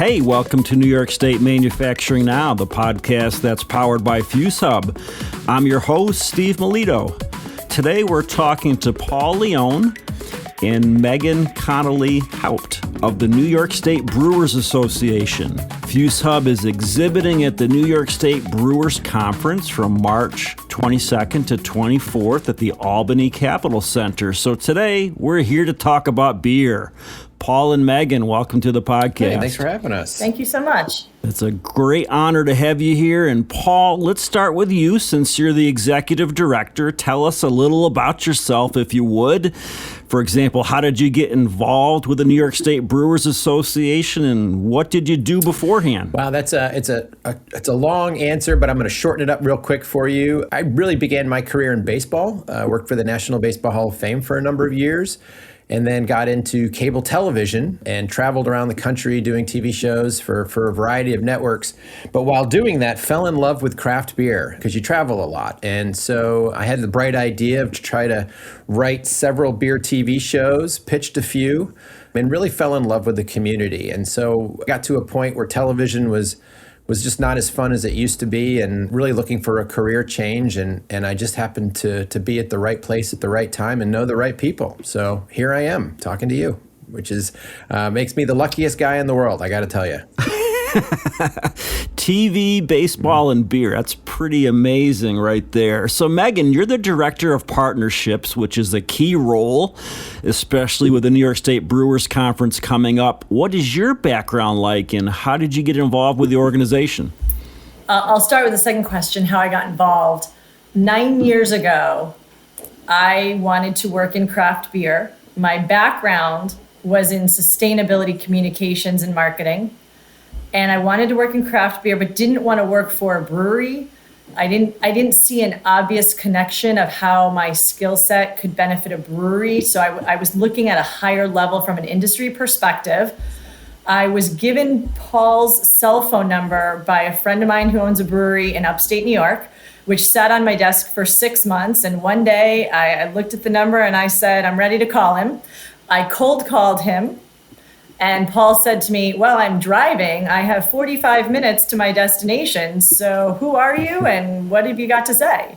Hey, welcome to New York State Manufacturing Now, the podcast that's powered by FuseHub. I'm your host, Steve Melito. Today we're talking to Paul Leone and Megan Connolly Haupt of the New York State Brewers Association. FuseHub is exhibiting at the New York State Brewers Conference from March 22nd to 24th at the Albany Capitol Center. So today we're here to talk about beer. Paul and Megan, welcome to the podcast. Hey, thanks for having us. Thank you so much. It's a great honor to have you here. And Paul, let's start with you since you're the executive director. Tell us a little about yourself, if you would. For example, how did you get involved with the New York State Brewers Association, and what did you do beforehand? Wow, it's a long answer, but I'm going to shorten it up real quick for you. I really began my career in baseball. Worked for the National Baseball Hall of Fame for a number of years, and then got into cable television and traveled around the country doing TV shows for a variety of networks. But while doing that, fell in love with craft beer because you travel a lot. And so I had the bright idea to try to write several beer TV shows, pitched a few, and really fell in love with the community. And so I got to a point where television was just not as fun as it used to be, and really looking for a career change. And I just happened to be at the right place at the right time and know the right people. So here I am talking to you, which is makes me the luckiest guy in the world, I got to tell you. TV, baseball, and beer. That's pretty amazing right there. So, Megan, you're the director of partnerships, which is a key role, especially with the New York State Brewers Conference coming up. What is your background like, and how did you get involved with the organization? I'll start with the second question, how I got involved. 9 years ago, I wanted to work in craft beer. My background was in sustainability communications and marketing. And I wanted to work in craft beer, but didn't want to work for a brewery. I didn't see an obvious connection of how my skill set could benefit a brewery. So I was looking at a higher level from an industry perspective. I was given Paul's cell phone number by a friend of mine who owns a brewery in upstate New York, which sat on my desk for 6 months. And one day I looked at the number and I said, I'm ready to call him. I cold called him. And Paul said to me, well, I'm driving. I have 45 minutes to my destination. So who are you and what have you got to say?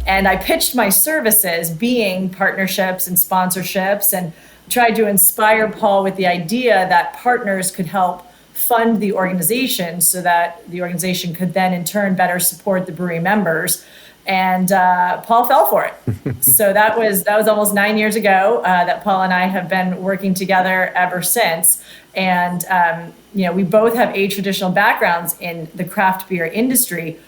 And I pitched my services, being partnerships and sponsorships, and tried to inspire Paul with the idea that partners could help fund the organization so that the organization could then in turn better support the brewery members. And Paul fell for it. So that was almost 9 years ago that Paul and I have been working together ever since. And we both have traditional backgrounds in the craft beer industry,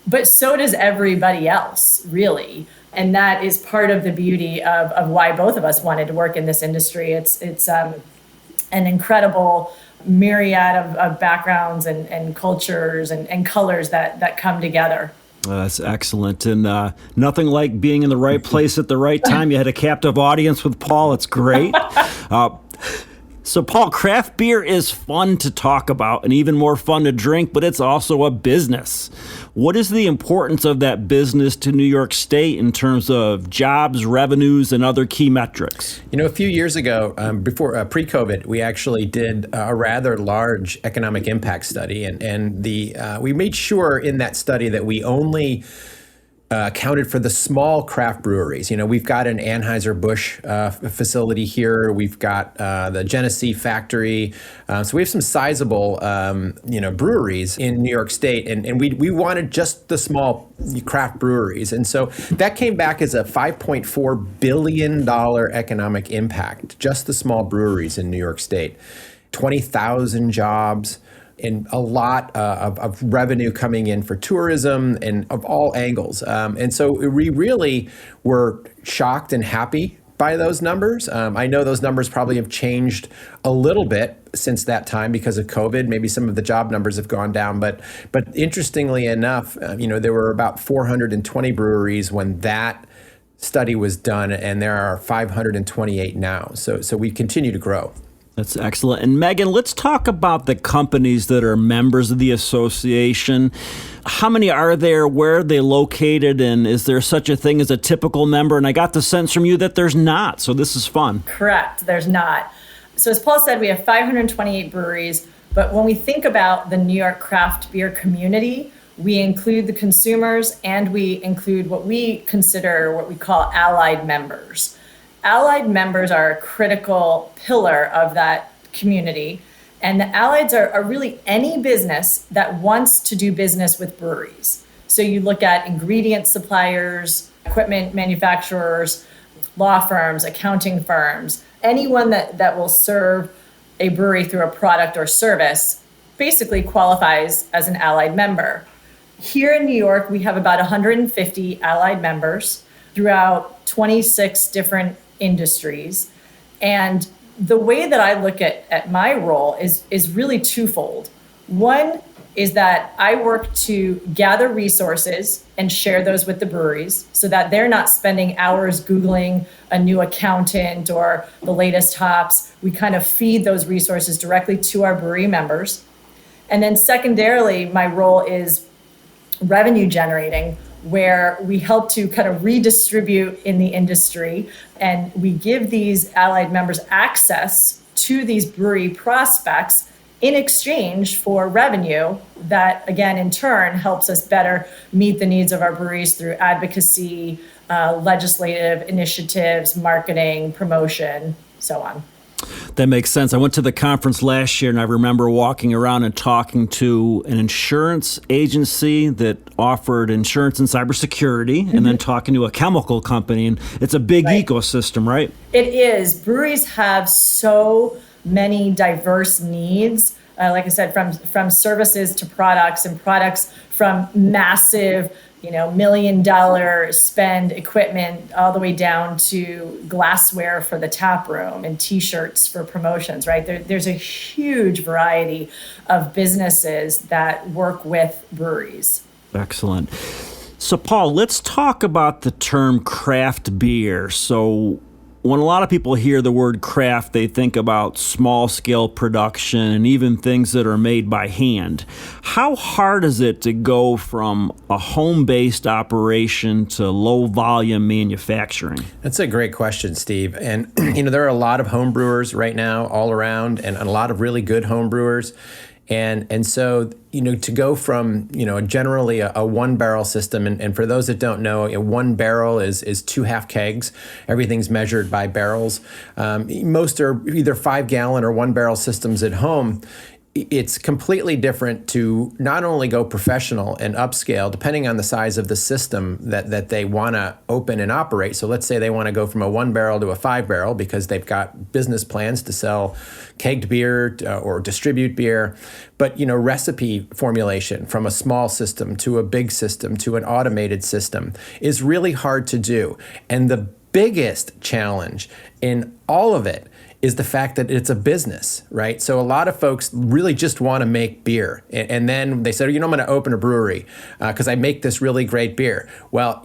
but so does everybody else, really. And that is part of the beauty of why both of us wanted to work in this industry. It's an incredible myriad of backgrounds and cultures and colors that come together. That's excellent. And nothing like being in the right place at the right time. You had a captive audience with Paul. It's great. So, Paul, craft beer is fun to talk about and even more fun to drink, but it's also a business. What is the importance of that business to New York State in terms of jobs, revenues, and other key metrics? A few years ago, before pre-COVID, we actually did a rather large economic impact study, and we made sure in that study that we only accounted for the small craft breweries. We've got an Anheuser-Busch facility here. We've got the Genesee factory. So we have some sizable, breweries in New York State, and we wanted just the small craft breweries. And so that came back as a $5.4 billion economic impact, just the small breweries in New York State. 20,000 jobs. And a lot of revenue coming in for tourism and of all angles. And so we really were shocked and happy by those numbers. I know those numbers probably have changed a little bit since that time because of COVID. Maybe some of the job numbers have gone down. But interestingly enough, there were about 420 breweries when that study was done, and there are 528 now. So we continue to grow. That's excellent. And Megan, let's talk about the companies that are members of the association. How many are there? Where are they located? And is there such a thing as a typical member? And I got the sense from you that there's not. So this is fun. Correct. There's not. So as Paul said, we have 528 breweries. But when we think about the New York craft beer community, we include the consumers and we include what we consider what we call allied members. Allied members are a critical pillar of that community. And the allies are really any business that wants to do business with breweries. So you look at ingredient suppliers, equipment manufacturers, law firms, accounting firms, anyone that will serve a brewery through a product or service basically qualifies as an allied member. Here in New York, we have about 150 allied members throughout 26 different industries. And the way that I look at my role is really twofold. One is that I work to gather resources and share those with the breweries so that they're not spending hours Googling a new accountant or the latest hops. We kind of feed those resources directly to our brewery members. And then secondarily, my role is revenue generating, where we help to kind of redistribute in the industry, and we give these allied members access to these brewery prospects in exchange for revenue that, again, in turn helps us better meet the needs of our breweries through advocacy, legislative initiatives, marketing, promotion, so on. That makes sense. I went to the conference last year and I remember walking around and talking to an insurance agency that offered insurance and cybersecurity, and then talking to a chemical company. And it's a big ecosystem, right? It is. Breweries have so many diverse needs. Like I said, from services to products, and products from massive, $1 million spend equipment all the way down to glassware for the tap room and T-shirts for promotions, right? There's a huge variety of businesses that work with breweries. Excellent. So, Paul, let's talk about the term craft beer. So, when a lot of people hear the word craft, they think about small-scale production and even things that are made by hand. How hard is it to go from a home-based operation to low-volume manufacturing? That's a great question, Steve. And, there are a lot of home brewers right now all around, and a lot of really good home brewers. And so, to go from, generally a one barrel system, and for those that don't know, one barrel is 2 half kegs. Everything's measured by barrels. Most are either 5-gallon or 1 barrel systems at home. It's completely different to not only go professional and upscale, depending on the size of the system that they want to open and operate. So let's say they want to go from a 1 barrel to a 5 barrel because they've got business plans to sell kegged beer or distribute beer. But, recipe formulation from a small system to a big system to an automated system is really hard to do. And the biggest challenge in all of it is the fact that it's a business, right? So a lot of folks really just want to make beer. And then they said, I'm going to open a brewery because I make this really great beer. Well,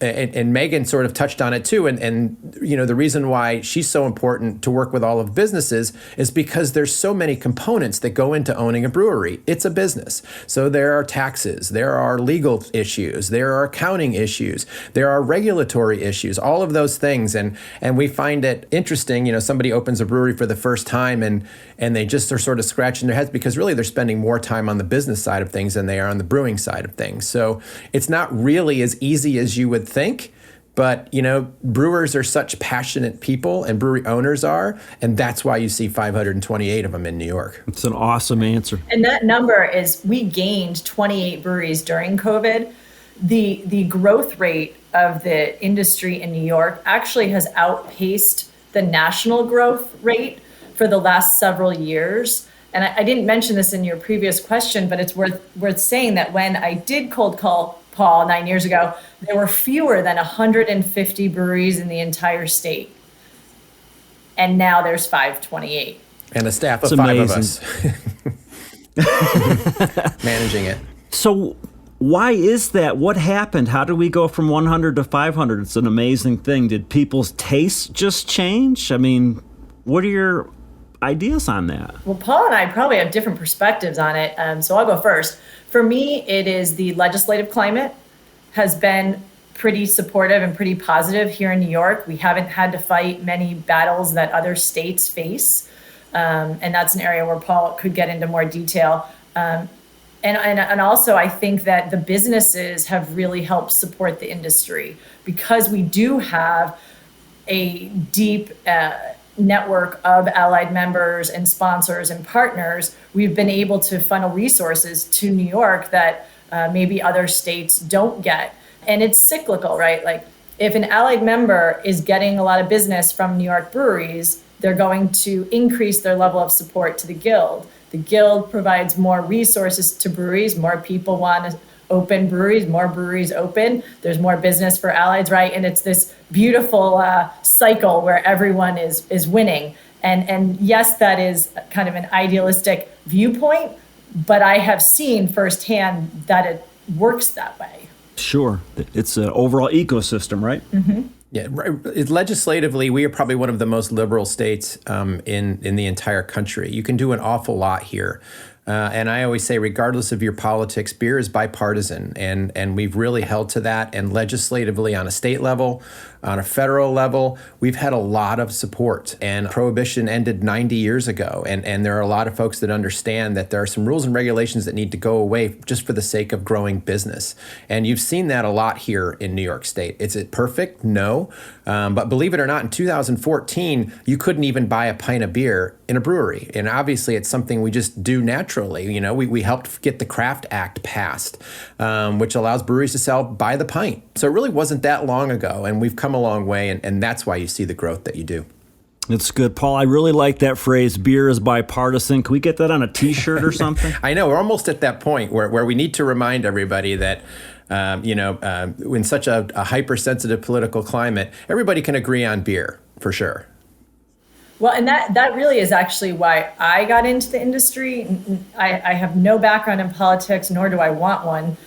and Megan sort of touched on it too. And the reason why she's so important to work with all of businesses is because there's so many components that go into owning a brewery. It's a business. So there are taxes, there are legal issues, there are accounting issues, there are regulatory issues, all of those things. And we find it interesting, somebody opens a brewery for the first time and they just are sort of scratching their heads because really they're spending more time on the business side of things than they are on the brewing side of things. So it's not really as easy as you would think, but brewers are such passionate people, and brewery owners are, and that's why you see 528 of them in New York. It's an awesome answer. And that number is, we gained 28 breweries during COVID. The growth rate of the industry in New York actually has outpaced the national growth rate for the last several years. And I didn't mention this in your previous question, but it's worth saying that when I did cold call Paul 9 years ago, there were fewer than 150 breweries in the entire state. And now there's 528. And a staff of it's 5 amazing. of us managing it. So why is that? What happened? How did we go from 100 to 500? It's an amazing thing. Did people's tastes just change? I mean, what are your ideas on that? Well, Paul and I probably have different perspectives on it. So I'll go first. For me, it is the legislative climate has been pretty supportive and pretty positive here in New York. We haven't had to fight many battles that other states face. And that's an area where Paul could get into more detail. And also, I think that the businesses have really helped support the industry because we do have a deep network of allied members and sponsors and partners. We've been able to funnel resources to New York that maybe other states don't get. And it's cyclical, right? Like if an allied member is getting a lot of business from New York breweries, they're going to increase their level of support to the Guild. The Guild provides more resources to breweries. More people want to open breweries, more breweries open. There's more business for allies, right? And it's this beautiful cycle where everyone is winning. And yes, that is kind of an idealistic viewpoint, but I have seen firsthand that it works that way. Sure. It's an overall ecosystem, right? Mm-hmm. Yeah, legislatively, we are probably one of the most liberal states in the entire country. You can do an awful lot here. And I always say, regardless of your politics, beer is bipartisan. And we've really held to that. And legislatively, on a state level, on a federal level, we've had a lot of support. And Prohibition ended 90 years ago. And there are a lot of folks that understand that there are some rules and regulations that need to go away just for the sake of growing business. And you've seen that a lot here in New York State. Is it perfect? No. But believe it or not, in 2014, you couldn't even buy a pint of beer in a brewery. And obviously, it's something we just do naturally. You know, we helped get the Craft Act passed, which allows breweries to sell by the pint. So it really wasn't that long ago. And we've come a long way. And that's why you see the growth that you do. It's good, Paul. I really like that phrase, beer is bipartisan. Can we get that on a T-shirt or something? I know. We're almost at that point where we need to remind everybody that, in such a hypersensitive political climate, everybody can agree on beer, for sure. Well, and that really is actually why I got into the industry. I have no background in politics, nor do I want one.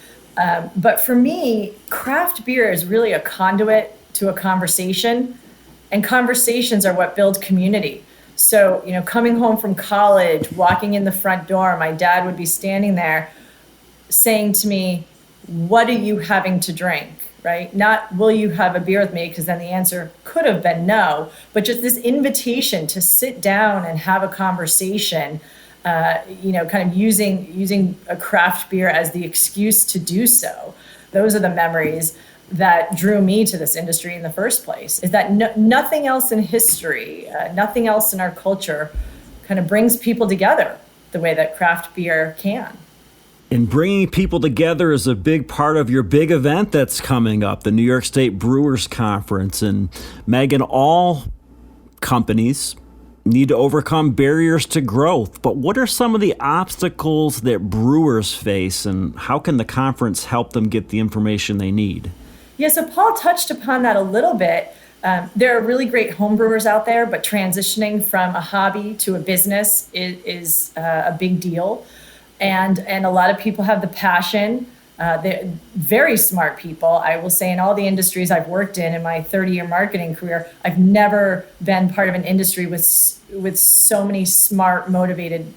But for me, craft beer is really a conduit to a conversation. And conversations are what build community. So, coming home from college, walking in the front door, my dad would be standing there saying to me, "What are you having to drink?" Right? Not, "Will you have a beer with me?" Because then the answer could have been no, but just this invitation to sit down and have a conversation, kind of using a craft beer as the excuse to do so. Those are the memories that drew me to this industry in the first place, is that nothing else in history, nothing else in our culture kind of brings people together the way that craft beer can. And bringing people together is a big part of your big event that's coming up, the New York State Brewers Conference. And Megan, all companies need to overcome barriers to growth. But what are some of the obstacles that brewers face, and how can the conference help them get the information they need? Yeah, so Paul touched upon that a little bit. There are really great home brewers out there, but transitioning from a hobby to a business is a big deal. And a lot of people have the passion. They're very smart people. I will say in all the industries I've worked in my 30-year marketing career, I've never been part of an industry with so many smart, motivated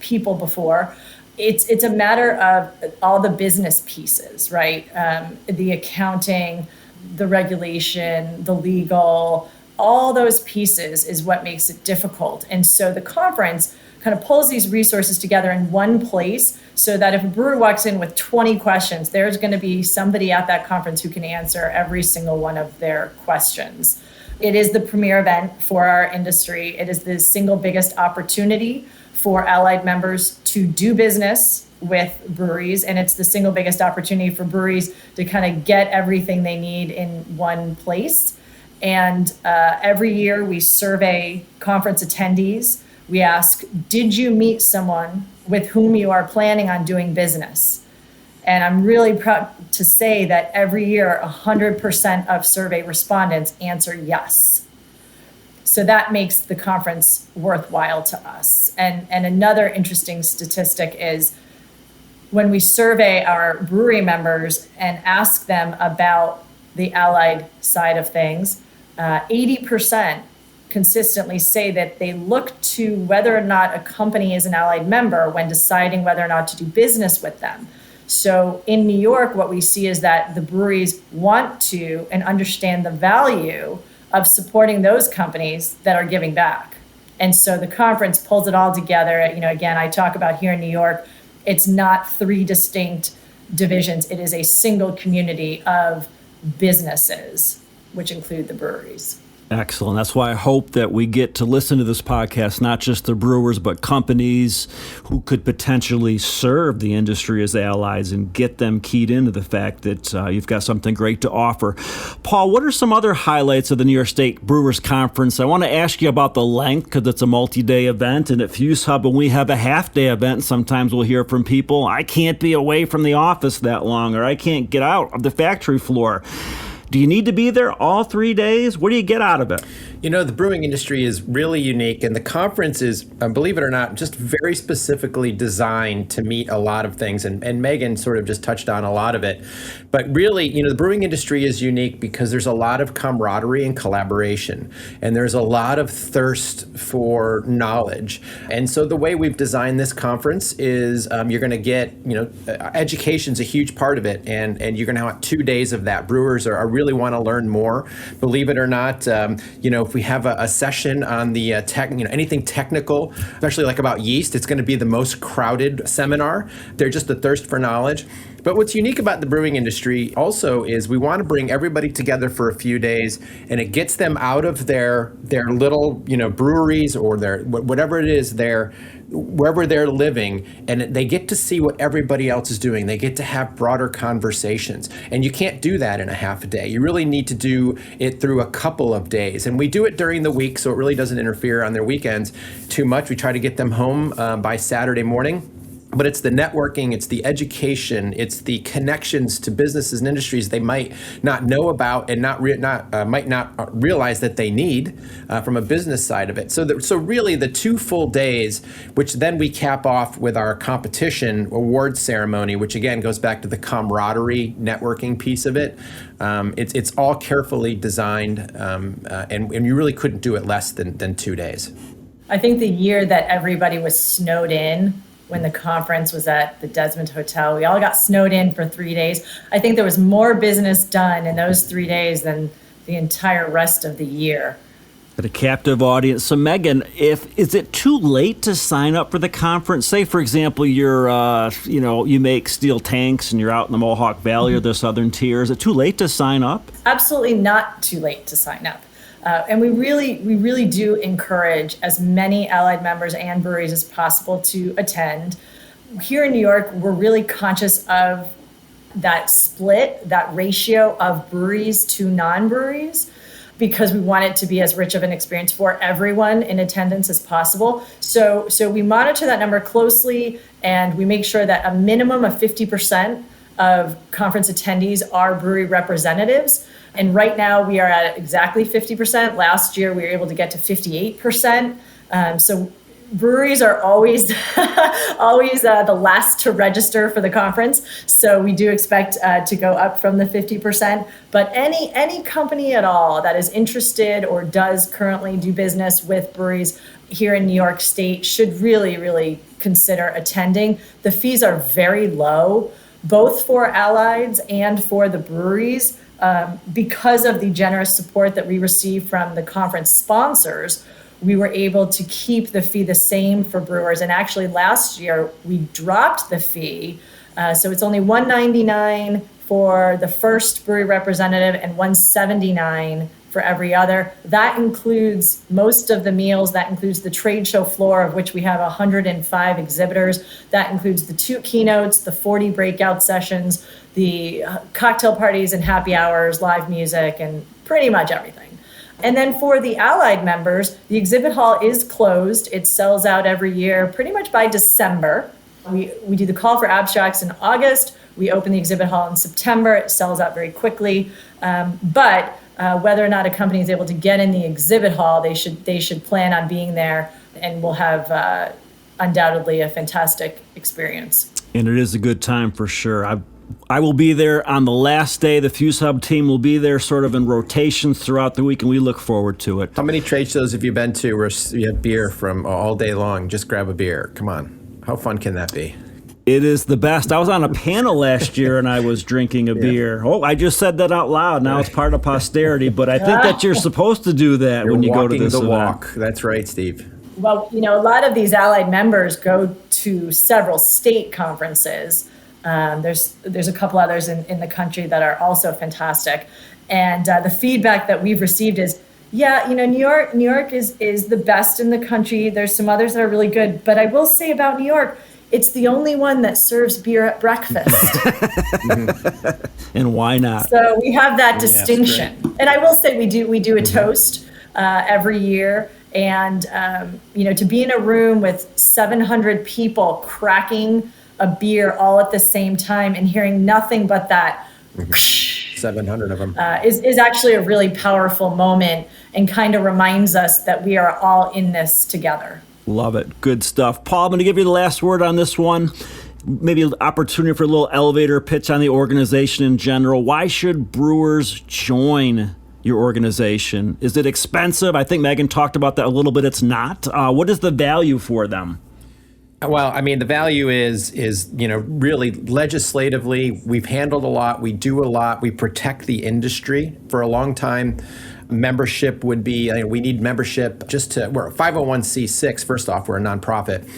people before. It's a matter of all the business pieces, right? The accounting, the regulation, the legal, all those pieces is what makes it difficult. And so the conference kind of pulls these resources together in one place so that if a brewer walks in with 20 questions, there's going to be somebody at that conference who can answer every single one of their questions. It is the premier event for our industry. It is the single biggest opportunity for allied members to do business with breweries. And it's the single biggest opportunity for breweries to kind of get everything they need in one place. And every year we survey conference attendees. We ask, did you meet someone with whom you are planning on doing business? And I'm really proud to say that every year, 100% of survey respondents answer yes. So that makes the conference worthwhile to us. And another interesting statistic is when we survey our brewery members and ask them about the allied side of things, 80% consistently say that they look to whether or not a company is an allied member when deciding whether or not to do business with them. So in New York, what we see is that the breweries want to and understand the value of supporting those companies that are giving back. And so the conference pulls it all together. Again, I talk about here in New York, it's not three distinct divisions. It is a single community of businesses, which include the breweries. Excellent. That's why I hope that we get to listen to this podcast, not just the brewers, but companies who could potentially serve the industry as allies and get them keyed into the fact that you've got something great to offer. Paul, what are some other highlights of the New York State Brewers Conference? I want to ask you about the length because it's a multi-day event, and at Fuse Hub, when we have a half-day event, sometimes we'll hear from people, I can't be away from the office that long, or I can't get out of the factory floor. Do you need to be there all 3 days? What do you get out of it? The brewing industry is really unique, and the conference is, believe it or not, just very specifically designed to meet a lot of things. And Megan sort of just touched on a lot of it. But really, the brewing industry is unique because there's a lot of camaraderie and collaboration, and there's a lot of thirst for knowledge. And so the way we've designed this conference is you're going to get, education's a huge part of it, and you're going to have 2 days of that. Brewers are really want to learn more. Believe it or not, if we have a session on the anything technical, especially like about yeast, it's going to be the most crowded seminar. They're just a thirst for knowledge. But what's unique about the brewing industry also is we want to bring everybody together for a few days, and it gets them out of their little breweries or their whatever it is wherever they're living, and they get to see what everybody else is doing. They get to have broader conversations, and you can't do that in a half a day. You really need to do it through a couple of days, and we do it during the week, so it really doesn't interfere on their weekends too much. We try to get them home by Saturday morning. But it's the networking, it's the education, it's the connections to businesses and industries they might not know about and might not realize that they need from a business side of it. So really the 2 full days, which then we cap off with our competition award ceremony, which again goes back to the camaraderie networking piece of it. It's all carefully designed, and you really couldn't do it less than 2 days. I think the year that everybody was snowed in, when the conference was at the Desmond Hotel, we all got snowed in for 3 days. I think there was more business done in those 3 days than the entire rest of the year. At a captive audience. So Megan, is it too late to sign up for the conference? Say, for example, you make steel tanks and you're out in the Mohawk Valley or the Southern Tier. Is it too late to sign up? Absolutely not too late to sign up. And we really do encourage as many allied members and breweries as possible to attend. Here in New York, we're really conscious of that split, that ratio of breweries to non-breweries, because we want it to be as rich of an experience for everyone in attendance as possible. So we monitor that number closely, and we make sure that a minimum of 50% of conference attendees are brewery representatives. And right now we are at exactly 50%. Last year we were able to get to 58%. So breweries are always the last to register for the conference. So we do expect to go up from the 50%. But any company at all that is interested or does currently do business with breweries here in New York State should really, really consider attending. The fees are very low, both for allieds and for the breweries. Because of the generous support that we receive from the conference sponsors, we were able to keep the fee the same for brewers. And actually last year we dropped the fee. So it's only $199 for the first brewery representative and $179 for every other. That includes most of the meals. That includes the trade show floor, of which we have 105 exhibitors. That includes the 2 keynotes, the 40 breakout sessions, the cocktail parties and happy hours, live music, and pretty much everything. And then for the allied members, the exhibit hall is closed. It sells out every year, pretty much by December. We do the call for abstracts in August. We open the exhibit hall in September. It sells out very quickly. But whether or not a company is able to get in the exhibit hall, they should plan on being there, and we'll have undoubtedly a fantastic experience. And it is a good time for sure. I will be there on the last day. The Fuse Hub team will be there sort of in rotations throughout the week, and we look forward to it. How many trade shows have you been to where you have beer from all day long? Just grab a beer. Come on. How fun can that be? It is the best. I was on a panel last year and I was drinking a beer. Oh, I just said that out loud. Now it's part of posterity, but I think that you're supposed to do that when you go to this event. Walk. That's right, Steve. Well, a lot of these allied members go to several state conferences. There's a couple others in the country that are also fantastic. And the feedback that we've received is, New York is the best in the country. There's some others that are really good. But I will say about New York, it's the only one that serves beer at breakfast. And why not? So we have that distinction. And I will say we do a toast every year. And, to be in a room with 700 people cracking a beer all at the same time and hearing nothing but that 700 of them is actually a really powerful moment and kind of reminds us that we are all in this together. Love it. Good stuff. Paul, I'm going to give you the last word on this one. Maybe an opportunity for a little elevator pitch on the organization in general. Why should brewers join your organization? Is it expensive? I think Megan talked about that a little bit. It's not. What is the value for them? Well, the value is really legislatively, we've handled a lot, we do a lot, we protect the industry. For a long time, membership would be, we need membership we're a 501c6, first off, we're a nonprofit.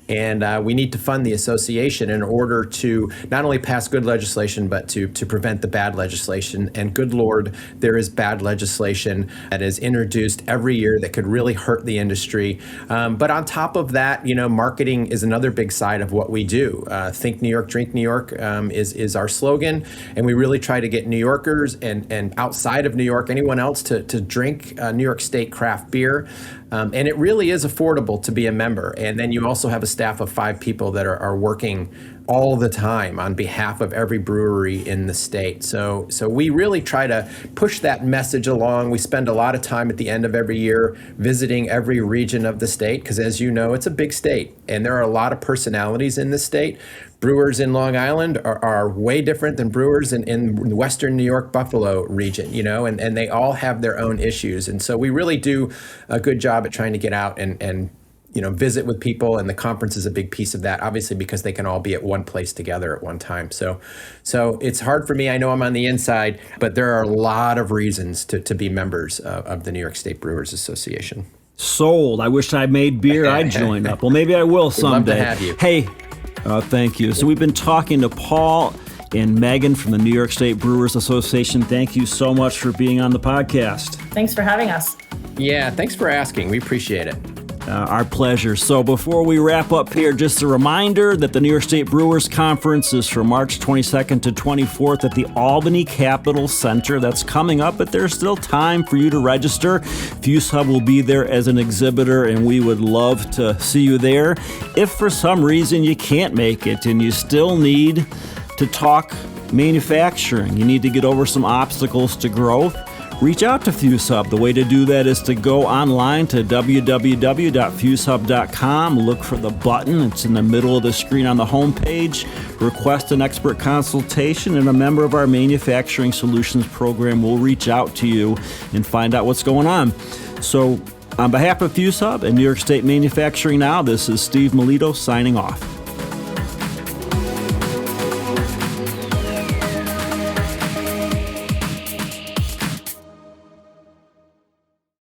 And we need to fund the association in order to not only pass good legislation, but to prevent the bad legislation. And good Lord, there is bad legislation that is introduced every year that could really hurt the industry. But on top of that, marketing is another big side of what we do. Think New York, drink New York is our slogan. And we really try to get New Yorkers and outside of New York, anyone else to drink New York State craft beer. And it really is affordable to be a member. And then you also have a staff of 5 people that are working all the time on behalf of every brewery in the state. So we really try to push that message along. We spend a lot of time at the end of every year visiting every region of the state, because as you know, it's a big state and there are a lot of personalities in the state. Brewers in Long Island are way different than brewers in Western New York, Buffalo region, and they all have their own issues. And so we really do a good job at trying to get out and visit with people, and the conference is a big piece of that, obviously, because they can all be at one place together at one time. So it's hard for me. I know I'm on the inside, but there are a lot of reasons to be members of the New York State Brewers Association. Sold. I wish I made beer. I'd join up. Well, maybe I will someday. We'd love to have you. Hey, thank you. So we've been talking to Paul and Megan from the New York State Brewers Association. Thank you so much for being on the podcast. Thanks for having us. Yeah, thanks for asking. We appreciate it. Our pleasure. So before we wrap up here, just a reminder that the New York State Brewers Conference is from March 22nd to 24th at the Albany Capitol Center. That's coming up, but there's still time for you to register. Fuse Hub will be there as an exhibitor, and we would love to see you there. If for some reason you can't make it and you still need to talk manufacturing, you need to get over some obstacles to growth, reach out to Fuse Hub. The way to do that is to go online to www.fusehub.com, look for the button. It's in the middle of the screen on the homepage. Request an expert consultation, and a member of our Manufacturing Solutions program will reach out to you and find out what's going on. So on behalf of Fuse Hub and New York State Manufacturing Now, this is Steve Melito signing off.